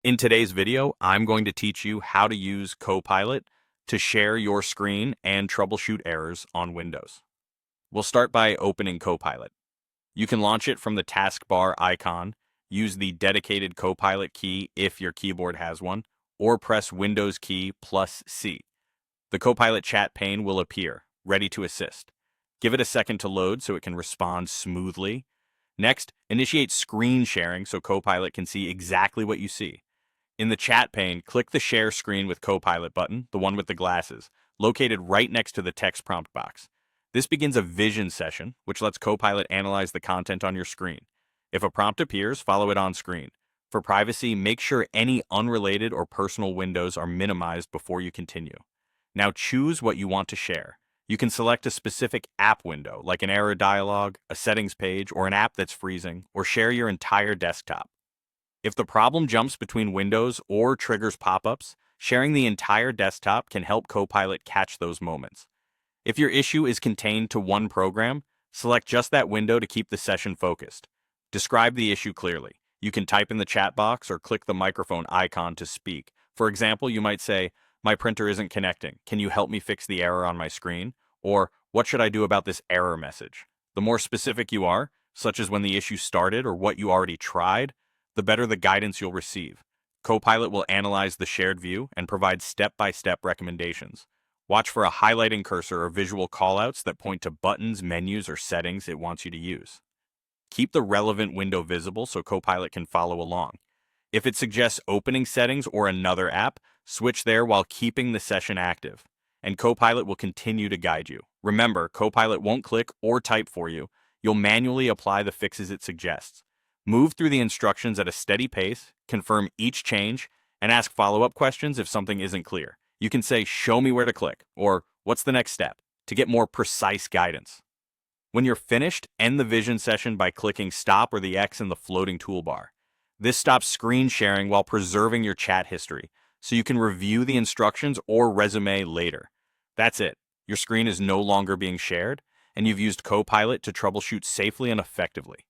In today's video, I'm going to teach you how to use Copilot to share your screen and troubleshoot errors on Windows. We'll start by opening Copilot. You can launch it from the taskbar icon, use the dedicated Copilot key if your keyboard has one, or press Windows key plus C. The Copilot chat pane will appear, ready to assist. Give it a second to load so it can respond smoothly. Next, initiate screen sharing so Copilot can see exactly what you see. In the chat pane, click the Share Screen with Copilot button, the one with the glasses, located right next to the text prompt box. This begins a vision session, which lets Copilot analyze the content on your screen. If a prompt appears, follow it on screen. For privacy, make sure any unrelated or personal windows are minimized before you continue. Now choose what you want to share. You can select a specific app window, like an error dialog, a settings page, or an app that's freezing, or share your entire desktop. If the problem jumps between windows or triggers pop-ups, sharing the entire desktop can help Copilot catch those moments. If your issue is contained to one program, select just that window to keep the session focused. Describe the issue clearly. You can type in the chat box or click the microphone icon to speak. For example, you might say, "My printer isn't connecting. Can you help me fix the error on my screen?" Or, "What should I do about this error message?" The more specific you are, such as when the issue started or what you already tried, the better the guidance you'll receive. Copilot will analyze the shared view and provide step-by-step recommendations. Watch for a highlighting cursor or visual callouts that point to buttons, menus, or settings it wants you to use. Keep the relevant window visible so Copilot can follow along. If it suggests opening settings or another app, switch there while keeping the session active. And Copilot will continue to guide you. Remember, Copilot won't click or type for you. You'll manually apply the fixes it suggests. Move through the instructions at a steady pace, confirm each change, and ask follow-up questions if something isn't clear. You can say, "Show me where to click," or "What's the next step?" to get more precise guidance. When you're finished, end the vision session by clicking stop or the X in the floating toolbar. This stops screen sharing while preserving your chat history, so you can review the instructions or resume later. That's it. Your screen is no longer being shared, and you've used Copilot to troubleshoot safely and effectively.